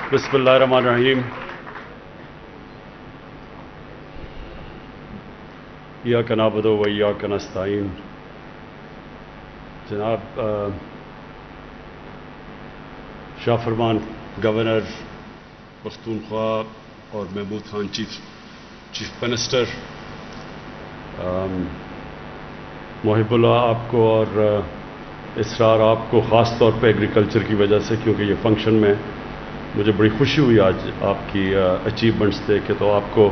بسم اللہ الرحمن الرحیم. ایاک نعبد و ایاک نستعین. جناب شاہ فرمان گورنر پختونخوا اور محمود خان چیف منسٹر، محب اللہ آپ کو اور اسرار آپ کو، خاص طور پہ ایگریکلچر کی وجہ سے، کیونکہ یہ فنکشن میں مجھے بڑی خوشی ہوئی آج آپ کی اچیومنٹس دیکھ کے. تو آپ کو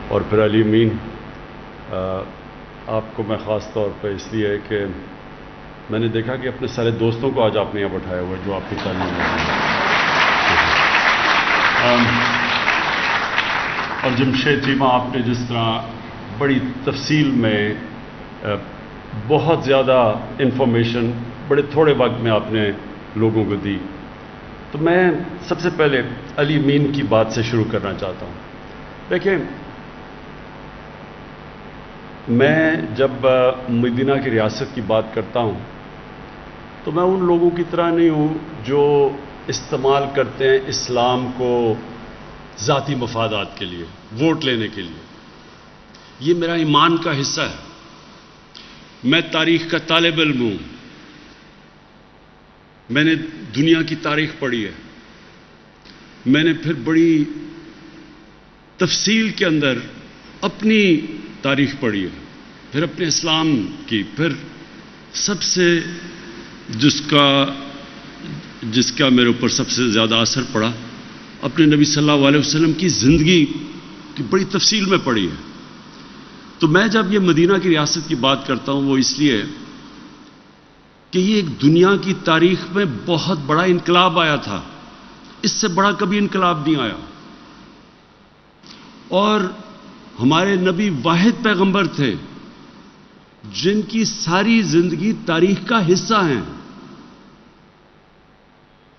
اور پھر علی امین آپ کو میں خاص طور پہ اس لیے کہ میں نے دیکھا کہ اپنے سارے دوستوں کو آج آپ نے یہاں بٹھایا ہوا ہے جو آپ کی تعلیم میں اور جمشید چیمہ، آپ نے جس طرح بڑی تفصیل میں بہت زیادہ انفارمیشن بڑے تھوڑے وقت میں آپ نے لوگوں کو دی. تو میں سب سے پہلے علی امین کی بات سے شروع کرنا چاہتا ہوں. دیکھیں، میں جب مدینہ کی ریاست کی بات کرتا ہوں تو میں ان لوگوں کی طرح نہیں ہوں جو استعمال کرتے ہیں اسلام کو ذاتی مفادات کے لیے، ووٹ لینے کے لیے. یہ میرا ایمان کا حصہ ہے. میں تاریخ کا طالب علم ہوں. میں نے دنیا کی تاریخ پڑھی ہے. میں نے پھر بڑی تفصیل کے اندر اپنی تاریخ پڑھی ہے، پھر اپنے اسلام کی، پھر سب سے جس کا میرے اوپر سب سے زیادہ اثر پڑا، اپنے نبی صلی اللہ علیہ وسلم کی زندگی کی بڑی تفصیل میں پڑھی ہے. تو میں جب یہ مدینہ کی ریاست کی بات کرتا ہوں وہ اس لیے کہ یہ ایک دنیا کی تاریخ میں بہت بڑا انقلاب آیا تھا. اس سے بڑا کبھی انقلاب نہیں آیا. اور ہمارے نبی واحد پیغمبر تھے جن کی ساری زندگی تاریخ کا حصہ ہیں.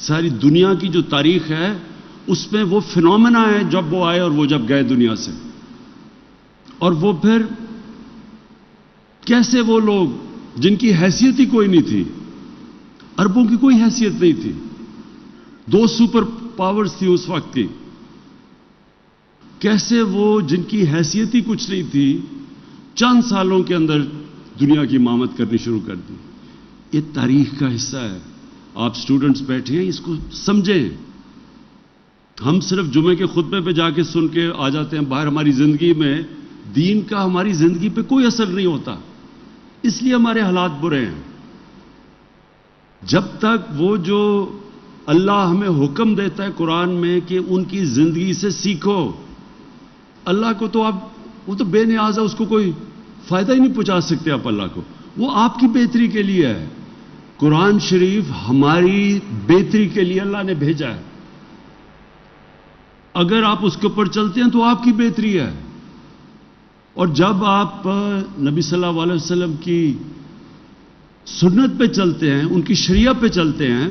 ساری دنیا کی جو تاریخ ہے اس میں وہ فینومینا ہے جب وہ آئے اور وہ جب گئے دنیا سے. اور وہ پھر کیسے وہ لوگ جن کی حیثیت ہی کوئی نہیں تھی، عربوں کی کوئی حیثیت نہیں تھی، 2 سپر پاورز تھی اس وقت کی، کیسے وہ جن کی حیثیت ہی کچھ نہیں تھی چند سالوں کے اندر دنیا کی امامت کرنی شروع کر دی. یہ تاریخ کا حصہ ہے. آپ سٹوڈنٹس بیٹھے ہیں، اس کو سمجھیں. ہم صرف جمعے کے خطبے پہ جا کے سن کے آ جاتے ہیں باہر. ہماری زندگی میں دین کا ہماری زندگی پہ کوئی اثر نہیں ہوتا، اس لیے ہمارے حالات برے ہیں. جب تک وہ جو اللہ ہمیں حکم دیتا ہے قرآن میں کہ ان کی زندگی سے سیکھو، اللہ کو تو وہ تو بے نیاز ہے، اس کو کوئی فائدہ ہی نہیں پہنچا سکتے آپ اللہ کو. وہ آپ کی بہتری کے لیے ہے. قرآن شریف ہماری بہتری کے لیے اللہ نے بھیجا ہے. اگر آپ اس کے اوپر چلتے ہیں تو آپ کی بہتری ہے. اور جب آپ نبی صلی اللہ علیہ وسلم کی سنت پہ چلتے ہیں، ان کی شریعت پہ چلتے ہیں،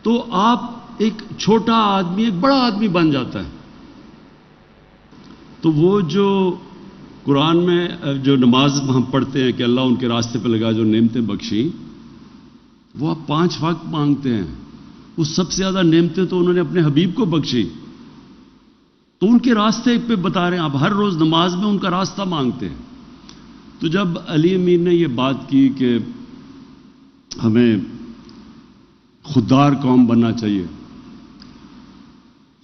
تو آپ ایک چھوٹا آدمی ایک بڑا آدمی بن جاتا ہے. تو وہ جو قرآن میں جو نماز ہم پڑھتے ہیں کہ اللہ ان کے راستے پہ لگا جو نعمتیں بخشی، وہ آپ 5 وقت مانگتے ہیں. وہ سب سے زیادہ نعمتیں تو انہوں نے اپنے حبیب کو بخشی. تو ان کے راستے پہ بتا رہے ہیں آپ ہر روز نماز میں ان کا راستہ مانگتے ہیں. تو جب علی امین نے یہ بات کی کہ ہمیں خوددار قوم بننا چاہیے،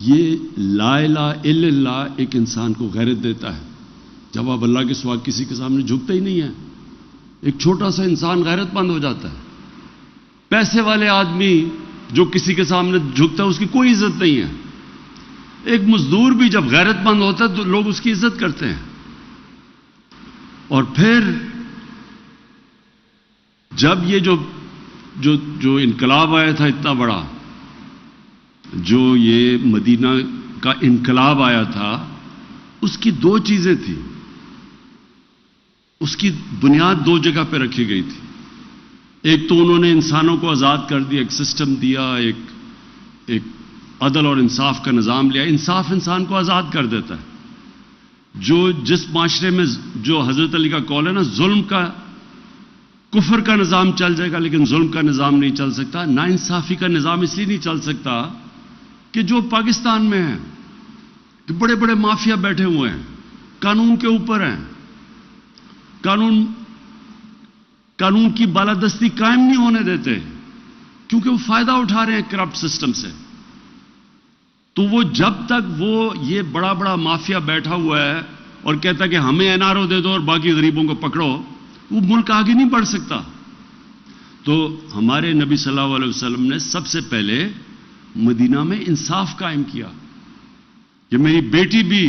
یہ لا الہ الا اللہ ایک انسان کو غیرت دیتا ہے. جب آپ اللہ کے سوا کسی کے سامنے جھکتے ہی نہیں ہے، ایک چھوٹا سا انسان غیرت مند ہو جاتا ہے. پیسے والے آدمی جو کسی کے سامنے جھکتا ہے اس کی کوئی عزت نہیں ہے. ایک مزدور بھی جب غیرت مند ہوتا ہے تو لوگ اس کی عزت کرتے ہیں. اور پھر جب یہ جو انقلاب آیا تھا اتنا بڑا، جو یہ مدینہ کا انقلاب آیا تھا، اس کی 2 چیزیں تھیں. اس کی بنیاد 2 جگہ پہ رکھی گئی تھی. ایک تو انہوں نے انسانوں کو آزاد کر دیا، ایک سسٹم دیا، ایک عدل اور انصاف کا نظام لیا. انصاف انسان کو آزاد کر دیتا ہے. جس معاشرے میں جو حضرت علی کا قول ہے نا، ظلم کا کفر کا نظام چل جائے گا لیکن ظلم کا نظام نہیں چل سکتا. نا انصافی کا نظام اس لیے نہیں چل سکتا کہ جو پاکستان میں ہیں کہ بڑے بڑے مافیا بیٹھے ہوئے ہیں، قانون کے اوپر ہیں، قانون کی بالادستی قائم نہیں ہونے دیتے، کیونکہ وہ فائدہ اٹھا رہے ہیں کرپٹ سسٹم سے. تو وہ جب تک وہ یہ بڑا بڑا مافیا بیٹھا ہوا ہے اور کہتا ہے کہ ہمیں NRO دے دو اور باقی غریبوں کو پکڑو، وہ ملک آگے نہیں بڑھ سکتا. تو ہمارے نبی صلی اللہ علیہ وسلم نے سب سے پہلے مدینہ میں انصاف قائم کیا کہ میری بیٹی بھی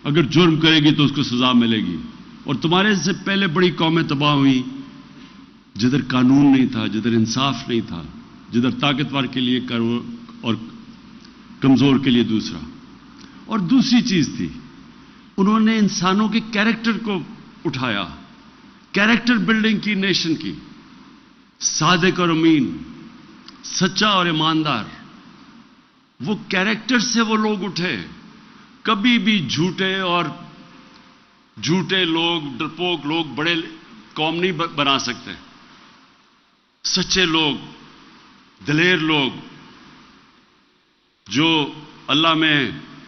اگر جرم کرے گی تو اس کو سزا ملے گی. اور تمہارے سے پہلے بڑی قومیں تباہ ہوئی جدھر قانون نہیں تھا، جدھر انصاف نہیں تھا، جدھر طاقتور کے لیے کرو اور کمزور کے لیے دوسرا. اور دوسری چیز تھی، انہوں نے انسانوں کے کیریکٹر کو اٹھایا، کیریکٹر بلڈنگ کی نیشن کی. صادق اور امین، سچا اور ایماندار، وہ کیریکٹر سے وہ لوگ اٹھے. کبھی بھی جھوٹے لوگ، ڈرپوک لوگ بڑے قوم نہیں بنا سکتے. سچے لوگ، دلیر لوگ، جو اللہ میں،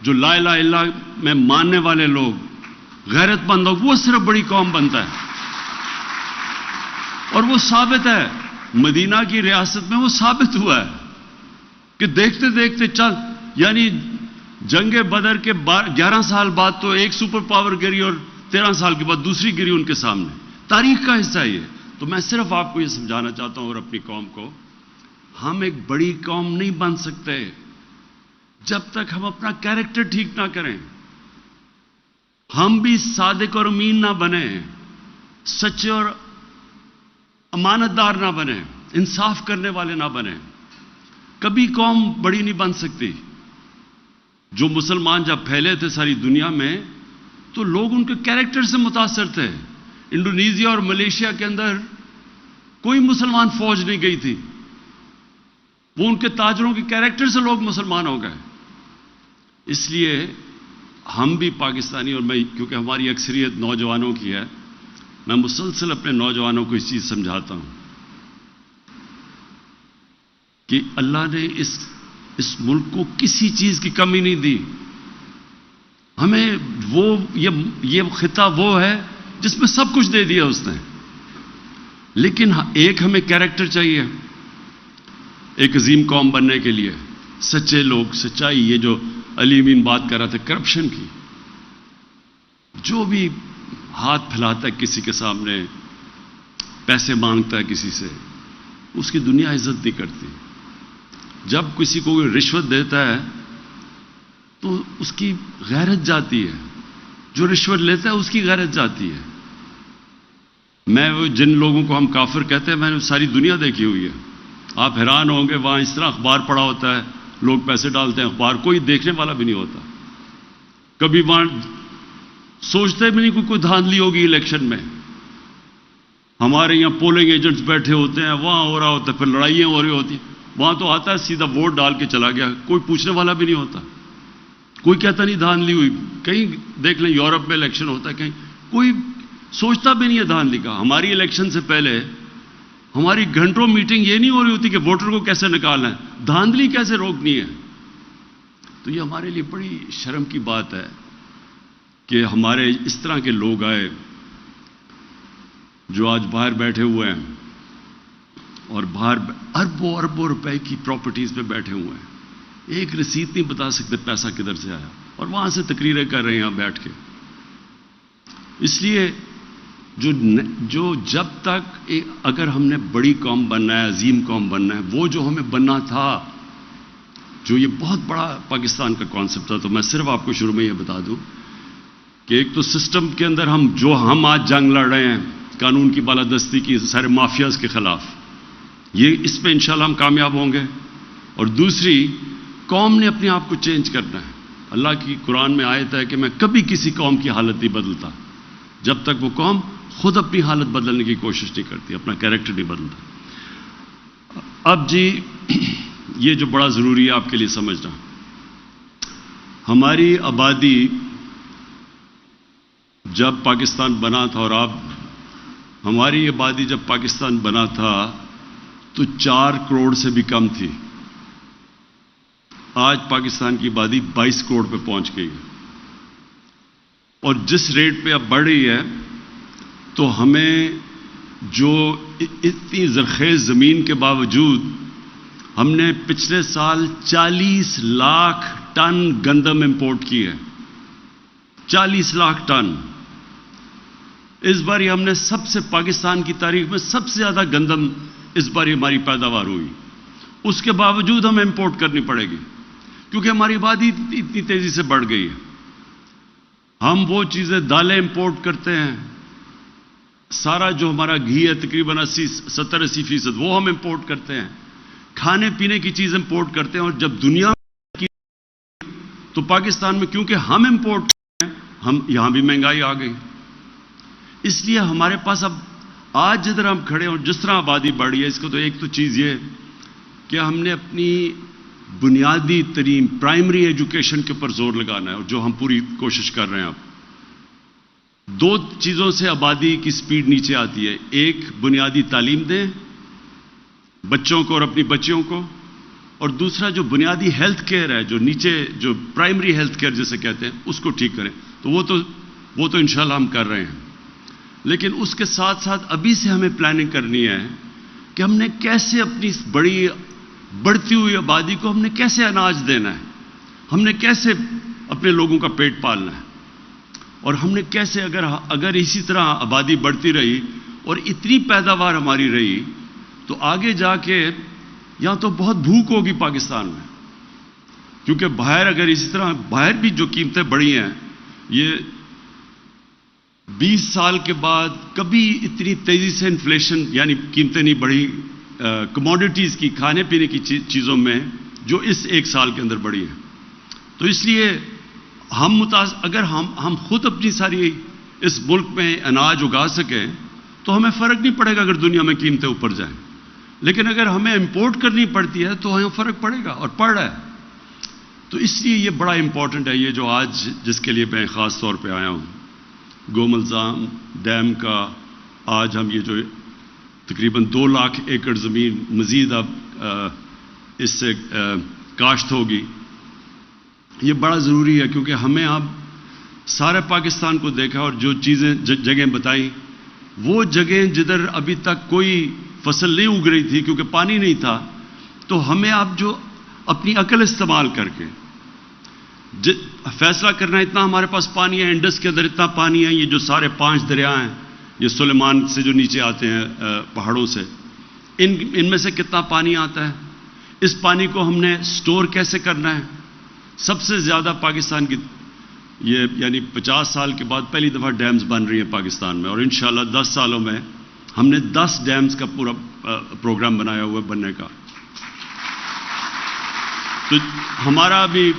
جو لا الہ الا اللہ میں ماننے والے لوگ، غیرت مند لوگ، وہ صرف بڑی قوم بنتا ہے. اور وہ ثابت ہے، مدینہ کی ریاست میں وہ ثابت ہوا ہے کہ دیکھتے دیکھتے یعنی جنگ بدر کے 11 سال بعد تو ایک سپر پاور گری اور 13 سال کے بعد دوسری گری ان کے سامنے. تاریخ کا حصہ ہے یہ. تو میں صرف آپ کو یہ سمجھانا چاہتا ہوں اور اپنی قوم کو، ہم ایک بڑی قوم نہیں بن سکتے جب تک ہم اپنا کیریکٹر ٹھیک نہ کریں. ہم بھی صادق اور امین نہ بنیں، سچے اور امانت دار نہ بنیں، انصاف کرنے والے نہ بنیں، کبھی قوم بڑی نہیں بن سکتی. جو مسلمان جب پھیلے تھے ساری دنیا میں تو لوگ ان کے کیریکٹر سے متاثر تھے. انڈونیزیا اور ملیشیا کے اندر کوئی مسلمان فوج نہیں گئی تھی، وہ ان کے تاجروں کے کیریکٹر سے لوگ مسلمان ہو گئے. اس لیے ہم بھی پاکستانی، اور میں کیونکہ ہماری اکثریت نوجوانوں کی ہے، میں مسلسل اپنے نوجوانوں کو اس چیز سمجھاتا ہوں کہ اللہ نے اس ملک کو کسی چیز کی کمی نہیں دی. ہمیں یہ خطہ وہ ہے جس میں سب کچھ دے دیا اس نے، لیکن ایک ہمیں کیریکٹر چاہیے ایک عظیم قوم بننے کے لیے. سچے لوگ، سچائی. یہ جو علی امین بات کر رہا تھا کرپشن کی، جو بھی ہاتھ پھیلاتا ہے کسی کے سامنے، پیسے مانگتا ہے کسی سے، اس کی دنیا عزت نہیں کرتی. جب کسی کو کوئی رشوت دیتا ہے تو اس کی غیرت جاتی ہے، جو رشوت لیتا ہے اس کی غیرت جاتی ہے. میں جن لوگوں کو ہم کافر کہتے ہیں، میں نے ساری دنیا دیکھی ہوئی ہے. آپ حیران ہوں گے، وہاں اس طرح اخبار پڑا ہوتا ہے، لوگ پیسے ڈالتے ہیں، اخبار کوئی دیکھنے والا بھی نہیں ہوتا. کبھی وہاں سوچتے بھی نہیں کوئی دھاندلی ہوگی الیکشن میں. ہمارے یہاں پولنگ ایجنٹس بیٹھے ہوتے ہیں، وہاں ہو رہا ہوتا ہے، پھر لڑائیاں ہو رہی ہوتی ہیں. وہاں تو آتا ہے سیدھا ووٹ ڈال کے چلا گیا، کوئی پوچھنے والا بھی نہیں ہوتا. کوئی کہتا نہیں دھاندلی ہوئی. کہیں دیکھ لیں یورپ میں الیکشن ہوتا ہے، کہیں کوئی سوچتا بھی نہیں ہے دھاندلی کا. ہماری الیکشن سے پہلے ہماری گھنٹوں میٹنگ یہ نہیں ہو رہی ہوتی کہ ووٹر کو کیسے نکالنا ہے، دھاندلی کیسے روکنی ہے. تو یہ ہمارے لیے بڑی شرم کی بات ہے کہ ہمارے اس طرح کے لوگ آئے جو آج باہر بیٹھے ہوئے ہیں اور باہر اربوں اربوں روپے کی پراپرٹیز پہ بیٹھے ہوئے ہیں. ایک رسید نہیں بتا سکتے پیسہ کدھر سے آیا، اور وہاں سے تقریریں کر رہے ہیں یہاں بیٹھ کے. اس لیے جو جب تک اگر ہم نے بڑی قوم بننا ہے، عظیم قوم بننا ہے، وہ جو ہمیں بننا تھا، جو یہ بہت بڑا پاکستان کا کانسیپٹ تھا. تو میں صرف آپ کو شروع میں یہ بتا دوں کہ ایک تو سسٹم کے اندر ہم آج جنگ لڑ رہے ہیں قانون کی بالادستی کی سارے مافیاز کے خلاف، اس پہ انشاءاللہ ہم کامیاب ہوں گے. اور دوسری، قوم نے اپنے آپ کو چینج کرنا ہے. اللہ کی قرآن میں آیت ہے کہ میں کبھی کسی قوم کی حالت نہیں بدلتا جب تک وہ قوم خود اپنی حالت بدلنے کی کوشش نہیں کرتی، اپنا کیریکٹر نہیں بدلتا. اب جی یہ جو بڑا ضروری ہے آپ کے لیے سمجھنا، ہماری آبادی جب پاکستان بنا تھا، اور اب ہماری آبادی جب پاکستان بنا تھا تو 4 کروڑ سے بھی کم تھی. آج پاکستان کی آبادی 22 کروڑ پہ پہنچ گئی ہے، اور جس ریٹ پہ اب بڑھ رہی ہے تو ہمیں جو اتنی زرخیز زمین کے باوجود ہم نے پچھلے سال 40 لاکھ ٹن گندم امپورٹ کی ہے، 40 لاکھ ٹن۔ اس بار ہم نے پاکستان کی تاریخ میں سب سے زیادہ گندم اس بار ہماری پیداوار ہوئی، اس کے باوجود ہمیں امپورٹ کرنی پڑے گی کیونکہ ہماری آبادی اتنی تیزی سے بڑھ گئی ہے۔ ہم وہ چیزیں دالیں امپورٹ کرتے ہیں، سارا جو ہمارا گھی ہے تقریباً 70-80% وہ ہم امپورٹ کرتے ہیں، کھانے پینے کی چیز امپورٹ کرتے ہیں، اور جب دنیا کی تو پاکستان میں کیونکہ ہم امپورٹ کرتے ہیں، ہم یہاں بھی مہنگائی آ گئی۔ اس لیے ہمارے پاس اب آج جدھر ہم کھڑے ہیں اور جس طرح آبادی بڑھی ہے، اس کو تو ایک تو چیز یہ کہ ہم نے اپنی بنیادی ترین پرائمری ایجوکیشن کے اوپر زور لگانا ہے، اور جو ہم پوری کوشش کر رہے ہیں۔ اب 2 چیزوں سے آبادی کی سپیڈ نیچے آتی ہے، ایک بنیادی تعلیم دیں بچوں کو اور اپنی بچیوں کو، اور دوسرا جو بنیادی ہیلتھ کیئر ہے، جو نیچے جو پرائمری ہیلتھ کیئر جسے کہتے ہیں، اس کو ٹھیک کریں۔ تو وہ تو انشاءاللہ ہم کر رہے ہیں، لیکن اس کے ساتھ ساتھ ابھی سے ہمیں پلاننگ کرنی ہے کہ ہم نے کیسے اپنی بڑھتی ہوئی آبادی کو ہم نے کیسے اناج دینا ہے، ہم نے کیسے اپنے لوگوں کا پیٹ پالنا ہے، اور ہم نے کیسے اگر اسی طرح آبادی بڑھتی رہی اور اتنی پیداوار ہماری رہی تو آگے جا کے یہاں تو بہت بھوک ہوگی پاکستان میں، کیونکہ باہر اگر اسی طرح باہر بھی جو قیمتیں بڑھی ہیں، یہ 20 سال کے بعد کبھی اتنی تیزی سے انفلیشن یعنی قیمتیں نہیں بڑھی کموڈیٹیز کی، کھانے پینے کی چیزوں میں، جو اس 1 سال کے اندر بڑھی ہے۔ تو اس لیے اگر ہم خود اپنی ساری اس ملک میں اناج اگا سکیں تو ہمیں فرق نہیں پڑے گا اگر دنیا میں قیمتیں اوپر جائیں، لیکن اگر ہمیں امپورٹ کرنی پڑتی ہے تو ہمیں فرق پڑے گا، اور پڑ رہا ہے۔ تو اس لیے یہ بڑا امپورٹنٹ ہے، یہ جو آج جس کے لیے میں خاص طور پہ آیا ہوں، گوملزام ڈیم کا آج ہم یہ جو تقریباً 2 لاکھ ایکڑ زمین مزید اب اس سے کاشت ہوگی، یہ بڑا ضروری ہے کیونکہ ہمیں اب سارے پاکستان کو دیکھا اور جو چیزیں جگہیں بتائیں، وہ جگہیں جدھر ابھی تک کوئی فصل نہیں اگ رہی تھی کیونکہ پانی نہیں تھا، تو ہمیں اب جو اپنی عقل استعمال کر کے فیصلہ کرنا ہے، اتنا ہمارے پاس پانی ہے، انڈس کے اندر اتنا پانی ہے، یہ جو سارے 5 دریا ہیں، یہ سلیمان سے جو نیچے آتے ہیں پہاڑوں سے، ان میں سے کتنا پانی آتا ہے، اس پانی کو ہم نے سٹور کیسے کرنا ہے۔ سب سے زیادہ پاکستان کی یہ یعنی 50 سال کے بعد پہلی دفعہ ڈیمز بن رہی ہیں پاکستان میں، اور انشاءاللہ 10 سالوں میں ہم نے 10 ڈیمز کا پورا پروگرام بنایا ہوا ہے بننے کا۔ تو ہمارا ابھی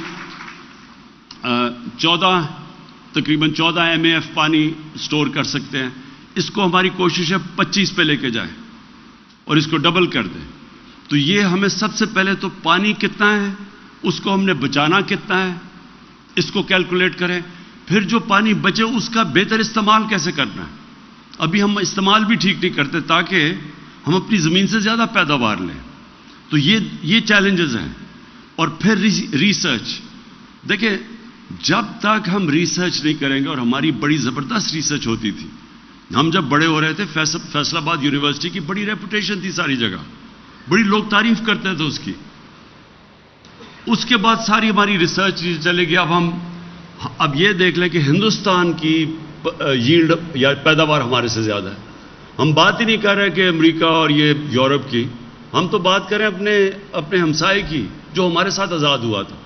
تقریباً 14 MAF پانی سٹور کر سکتے ہیں، اس کو ہماری کوشش ہے 25 پہ لے کے جائیں اور اس کو ڈبل کر دیں۔ تو یہ ہمیں سب سے پہلے تو پانی کتنا ہے، اس کو ہم نے بچانا کتنا ہے، اس کو کیلکولیٹ کریں، پھر جو پانی بچے اس کا بہتر استعمال کیسے کرنا ہے۔ ابھی ہم استعمال بھی ٹھیک نہیں کرتے تاکہ ہم اپنی زمین سے زیادہ پیداوار لیں۔ تو یہ چیلنجز ہیں۔ اور پھر ریسرچ، دیکھیں جب تک ہم ریسرچ نہیں کریں گے، اور ہماری بڑی زبردست ریسرچ ہوتی تھی، ہم جب بڑے ہو رہے تھے فیصل آباد یونیورسٹی کی بڑی ریپوٹیشن تھی ساری جگہ، بڑی لوگ تعریف کرتے تھے اس کی۔ اس کے بعد ساری ہماری ریسرچ چلے گی۔ اب یہ دیکھ لیں کہ ہندوستان کی ییلڈ یا پیداوار ہمارے سے زیادہ ہے۔ ہم بات ہی نہیں کر رہے کہ امریکہ اور یہ یورپ کی، ہم تو بات کریں اپنے ہمسائے کی جو ہمارے ساتھ آزاد ہوا تھا،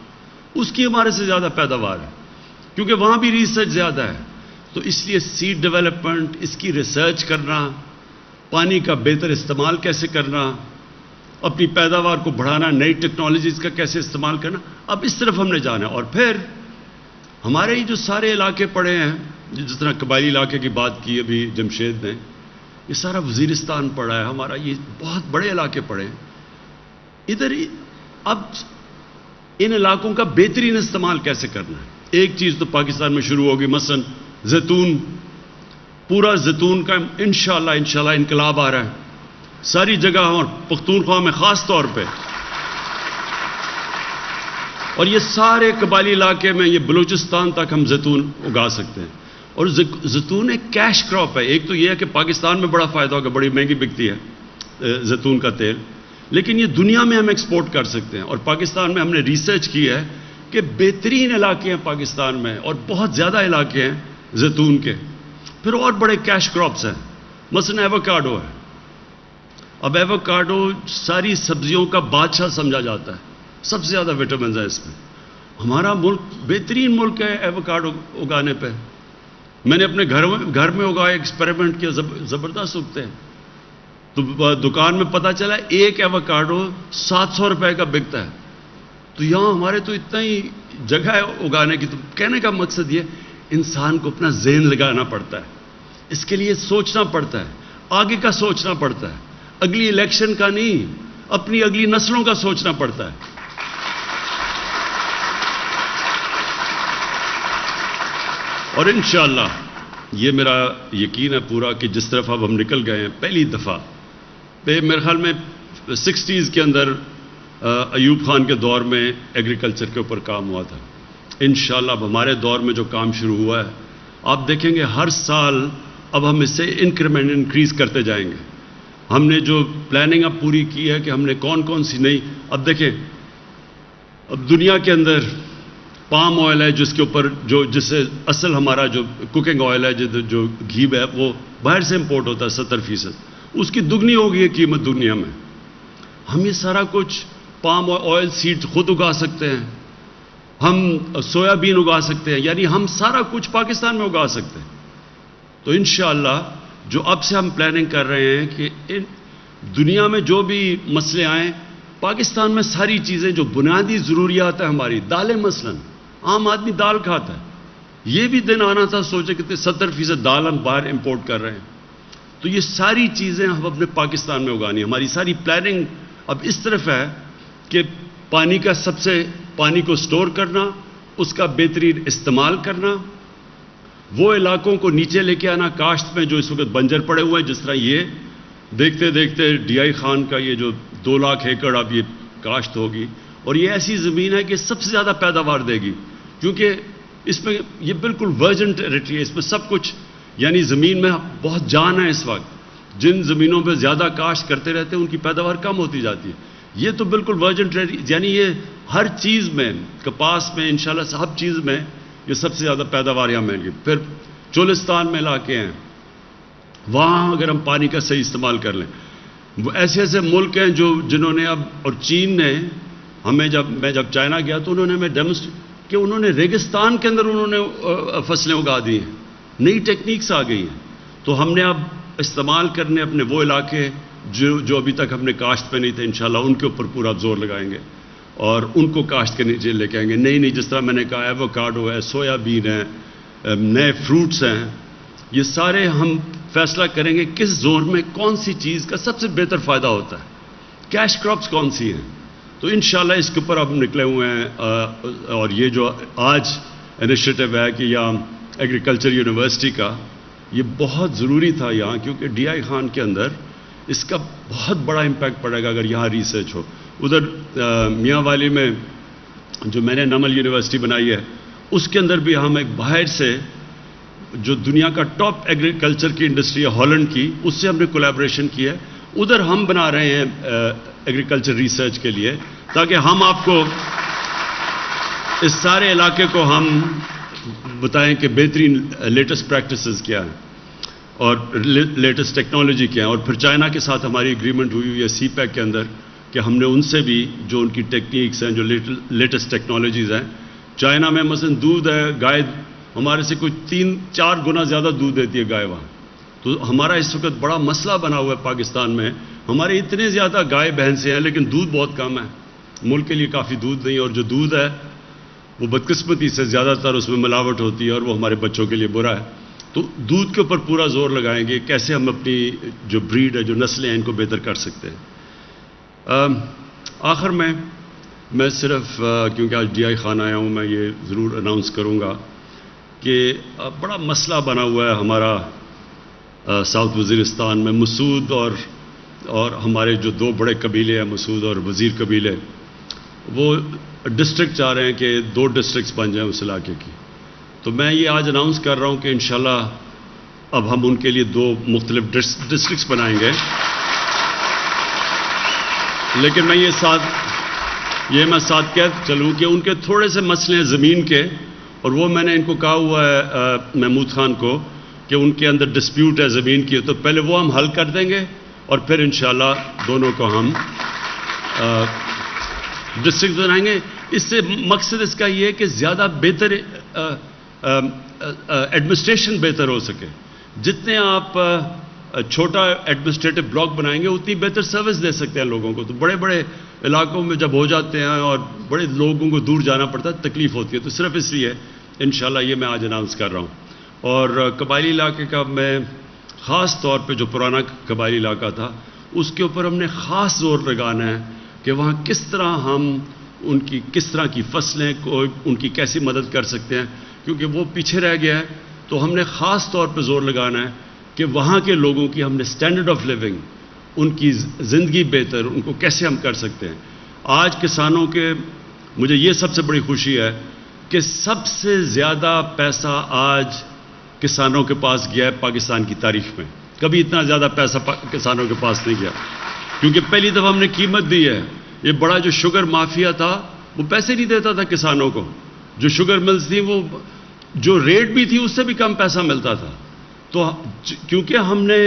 اس کی ہمارے سے زیادہ پیداوار ہے کیونکہ وہاں بھی ریسرچ زیادہ ہے۔ تو اس لیے سیڈ ڈیولپمنٹ، اس کی ریسرچ کرنا، پانی کا بہتر استعمال کیسے کرنا، اپنی پیداوار کو بڑھانا، نئی ٹیکنالوجیز کا کیسے استعمال کرنا، اب اس طرف ہم نے جانا ہے۔ اور پھر ہمارے ہی جو سارے علاقے پڑے ہیں، جس طرح قبائلی علاقے کی بات کی ابھی جمشید نے، یہ سارا وزیرستان پڑا ہے ہمارا، یہ بہت بڑے علاقے پڑے ہیں ادھر۔ اب ان علاقوں کا بہترین استعمال کیسے کرنا ہے؟ ایک چیز تو پاکستان میں شروع ہوگی، مثلا زیتون، پورا زیتون کا انشاءاللہ انقلاب آ رہا ہے ساری جگہ، اور پختونخوا میں خاص طور پہ اور یہ سارے قبائلی علاقے میں، یہ بلوچستان تک ہم زیتون اگا سکتے ہیں. اور زیتون ایک کیش کراپ ہے. ایک تو یہ ہے کہ پاکستان میں بڑا فائدہ ہوگا، بڑی مہنگی بکتی ہے زیتون کا تیل، لیکن یہ دنیا میں ہم ایکسپورٹ کر سکتے ہیں. اور پاکستان میں ہم نے ریسرچ کی ہے کہ بہترین علاقے ہیں پاکستان میں، اور بہت زیادہ علاقے ہیں زیتون کے. پھر اور بڑے کیش کراپس ہیں، مثلا ایووکاڈو ہے. اب ایووکاڈو ساری سبزیوں کا بادشاہ سمجھا جاتا ہے، سب سے زیادہ وٹامنز ہیں اس میں. ہمارا ملک بہترین ملک ہے ایووکاڈو اگانے پہ. میں نے اپنے گھر میں اگائے، ایکسپیریمنٹ کیا، زبردست اگتے ہیں. تو دکان میں پتہ چلا ایک ایووکاڈو 700 روپے کا بکتا ہے. تو یہاں ہمارے تو اتنا ہی جگہ ہے اگانے کی. تو کہنے کا مقصد یہ، انسان کو اپنا ذہن لگانا پڑتا ہے، اس کے لیے سوچنا پڑتا ہے، آگے کا سوچنا پڑتا ہے، اگلی الیکشن کا نہیں، اپنی اگلی نسلوں کا سوچنا پڑتا ہے. اور انشاءاللہ یہ میرا یقین ہے پورا کہ جس طرف اب ہم نکل گئے ہیں، پہلی دفعہ میرے خیال میں 60s کے اندر ایوب خان کے دور میں ایگریکلچر کے اوپر کام ہوا تھا. انشاءاللہ اب ہمارے دور میں جو کام شروع ہوا ہے، آپ دیکھیں گے ہر سال اب ہم اس سے انکریمنٹ انکریز کرتے جائیں گے. ہم نے جو پلاننگ اب پوری کی ہے کہ ہم نے کون سی نئی، اب دیکھیں اب دنیا کے اندر پام آئل ہے جس کے اوپر جس سے اصل ہمارا جو کوکنگ آئل ہے، جو گھی ہے، وہ باہر سے امپورٹ ہوتا ہے 70%. اس کی دگنی ہو گئی ہے قیمت دنیا میں. ہم یہ سارا کچھ پام آئل سیڈ خود اگا سکتے ہیں، ہم سویا بین اگا سکتے ہیں، یعنی ہم سارا کچھ پاکستان میں اگا سکتے ہیں. تو انشاءاللہ جو اب سے ہم پلاننگ کر رہے ہیں کہ دنیا میں جو بھی مسئلے آئیں، پاکستان میں ساری چیزیں جو بنیادی ضروریات ہیں ہماری، دالیں مثلاً، عام آدمی دال کھاتا ہے. یہ بھی دن آنا تھا، سوچے کتنے 70% دال ہم باہر امپورٹ کر رہے ہیں. تو یہ ساری چیزیں ہم اپنے پاکستان میں اگانی. ہماری ساری پلاننگ اب اس طرف ہے کہ پانی کو سٹور کرنا، اس کا بہترین استعمال کرنا، وہ علاقوں کو نیچے لے کے آنا کاشت میں جو اس وقت بنجر پڑے ہوئے ہیں. جس طرح یہ دیکھتے دیکھتے ڈی آئی خان کا یہ جو 2 لاکھ ایکڑ اب یہ کاشت ہوگی، اور یہ ایسی زمین ہے کہ سب سے زیادہ پیداوار دے گی، کیونکہ اس میں یہ بالکل ورجن ٹیریٹری ہے. اس میں سب کچھ، یعنی زمین میں بہت جان ہے. اس وقت جن زمینوں پہ زیادہ کاشت کرتے رہتے ہیں ان کی پیداوار کم ہوتی جاتی ہے. یہ تو بالکل ورجن ٹیریٹری، یعنی یہ ہر چیز میں، کپاس میں انشاءاللہ سب چیز میں یہ سب سے زیادہ پیداوار یہاں ملے گی. پھر چولستان میں علاقے ہیں، وہاں اگر ہم پانی کا صحیح استعمال کر لیں، وہ ایسے ملک ہیں جنہوں نے اب، اور چین نے میں جب چائنا گیا تو انہوں نے ہمیں ڈیمونسٹریٹ کہ انہوں نے ریگستان کے اندر انہوں نے فصلیں اگا دی ہیں. نئی ٹیکنیکس آ گئی ہیں. تو ہم نے اب استعمال کرنے اپنے وہ علاقے جو ابھی تک ہم نے کاشت پہ نہیں تھے، انشاءاللہ ان کے اوپر پورا زور لگائیں گے اور ان کو کاشت کے نیچے لے کے آئیں گے. نئی جس طرح میں نے کہا ایووکاڈو ہے، سویا بین ہے، نئے فروٹس ہیں. یہ سارے ہم فیصلہ کریں گے کس زون میں کون سی چیز کا سب سے بہتر فائدہ ہوتا ہے، کیش کراپس کون سی ہیں. تو انشاءاللہ اس کے اوپر اب نکلے ہوئے ہیں. اور یہ جو آج انیشیٹو ہے کہ یہاں ایگریکلچر یونیورسٹی کا، یہ بہت ضروری تھا یہاں، کیونکہ ڈی آئی خان کے اندر اس کا بہت بڑا امپیکٹ پڑے گا اگر یہاں ریسرچ ہو. ادھر میاں والی میں جو میں نے نمل یونیورسٹی بنائی ہے، اس کے اندر بھی ہم ایک باہر سے جو دنیا کا ٹاپ ایگریکلچر کی انڈسٹری ہے ہالینڈ کی، اس سے ہم نے کولیبریشن کی ہے. ادھر ہم بنا رہے ہیں ایگریکلچر ریسرچ کے لیے، تاکہ ہم آپ کو اس سارے علاقے کو ہم بتائیں کہ بہترین لیٹسٹ پریکٹسز کیا ہیں اور لیٹسٹ ٹیکنالوجی کیا ہے. اور پھر چائنا کے ساتھ ہماری ایگریمنٹ ہوئی ہے سی پیک کے اندر کہ ہم نے ان سے بھی جو ان کی ٹیکنیکس ہیں، جو لیٹسٹ ٹیکنالوجیز ہیں. چائنا میں مثلا دودھ ہے، گائے ہمارے سے کوئی 3-4 گنا زیادہ دودھ دیتی ہے گائے وہاں. تو ہمارا اس وقت بڑا مسئلہ بنا ہوا ہے پاکستان میں، ہمارے اتنے زیادہ گائے بھینسیں ہیں لیکن دودھ بہت کم ہے. ملک کے لیے کافی دودھ نہیں، اور جو دودھ ہے وہ بدقسمتی سے زیادہ تر اس میں ملاوٹ ہوتی ہے اور وہ ہمارے بچوں کے لیے برا ہے. تو دودھ کے اوپر پورا زور لگائیں گے، کیسے ہم اپنی جو بریڈ ہے، جو نسلیں ہیں، ان کو بہتر کر سکتے ہیں. آخر میں صرف کیونکہ آج ڈی آئی خان آیا ہوں، میں یہ ضرور اناؤنس کروں گا کہ بڑا مسئلہ بنا ہوا ہے ہمارا ساؤتھ وزیرستان میں. مسعود اور ہمارے جو 2 بڑے قبیلے ہیں، مسعود اور وزیر قبیلے، وہ ڈسٹرکٹ چاہ رہے ہیں کہ 2 ڈسٹرکٹس بن جائیں اس علاقے کی. تو میں یہ آج اناؤنس کر رہا ہوں کہ انشاءاللہ اب ہم ان کے لیے 2 مختلف ڈسٹرکٹس بنائیں گے. لیکن میں میں ساتھ کہہ چلوں کہ ان کے تھوڑے سے مسئلے ہیں زمین کے, اور وہ میں نے ان کو کہا ہوا ہے محمود خان کو کہ ان کے اندر ڈسپیوٹ ہے زمین کی, تو پہلے وہ ہم حل کر دیں گے اور پھر انشاءاللہ دونوں کو ہم ڈسٹرکٹ بنائیں گے. اس سے مقصد اس کا یہ ہے کہ زیادہ بہتر ایڈمنسٹریشن بہتر ہو سکے. جتنے آپ چھوٹا ایڈمنسٹریٹو بلاک بنائیں گے اتنی بہتر سروس دے سکتے ہیں لوگوں کو. تو بڑے بڑے علاقوں میں جب ہو جاتے ہیں اور بڑے لوگوں کو دور جانا پڑتا ہے, تکلیف ہوتی ہے. تو صرف اس لیے انشاءاللہ یہ میں آج اناؤنس کر رہا ہوں. اور قبائلی علاقے کا میں خاص طور پہ جو پرانا قبائلی علاقہ تھا اس کے اوپر ہم نے خاص زور لگانا ہے کہ وہاں کس طرح ہم ان کی کس طرح کی فصلیں کو ان کی کیسی مدد کر سکتے ہیں, کیونکہ وہ پیچھے رہ گیا ہے. تو ہم نے خاص طور پہ زور لگانا ہے کہ وہاں کے لوگوں کی ہم نے اسٹینڈرڈ آف لیونگ, ان کی زندگی بہتر, ان کو کیسے ہم کر سکتے ہیں. آج کسانوں کے مجھے یہ سب سے بڑی خوشی ہے کہ سب سے زیادہ پیسہ آج کسانوں کے پاس گیا ہے پاکستان کی تاریخ میں. کبھی اتنا زیادہ پیسہ کسانوں کے پاس نہیں گیا, کیونکہ پہلی دفعہ ہم نے قیمت دی ہے. یہ بڑا جو شوگر مافیا تھا وہ پیسے نہیں دیتا تھا کسانوں کو. جو شوگر ملز تھی وہ جو ریٹ بھی تھی اس سے بھی کم پیسہ ملتا تھا. تو کیونکہ ہم نے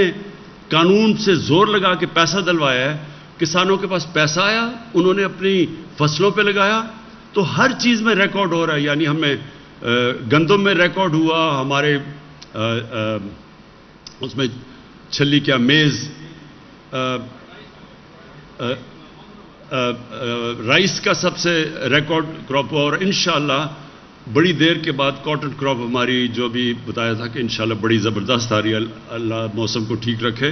قانون سے زور لگا کے پیسہ دلوایا ہے, کسانوں کے پاس پیسہ آیا, انہوں نے اپنی فصلوں پہ لگایا, تو ہر چیز میں ریکارڈ ہو رہا ہے. یعنی ہمیں گندم میں ریکارڈ ہوا, ہمارے اس میں چھلی کیا میز رائس کا سب سے ریکارڈ کراپ ہوا, اور انشاءاللہ بڑی دیر کے بعد کاٹن کراپ ہماری جو بھی بتایا تھا کہ انشاءاللہ بڑی زبردست آ رہی ہے, اللہ موسم کو ٹھیک رکھے.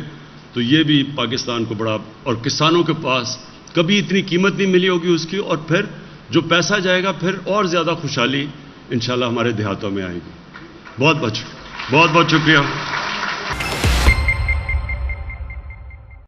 تو یہ بھی پاکستان کو بڑا, اور کسانوں کے پاس کبھی اتنی قیمت نہیں ملی ہوگی اس کی, اور پھر جو پیسہ جائے گا پھر اور زیادہ خوشحالی انشاءاللہ ہمارے دیہاتوں میں آئے گی. بہت بہت شکریہ.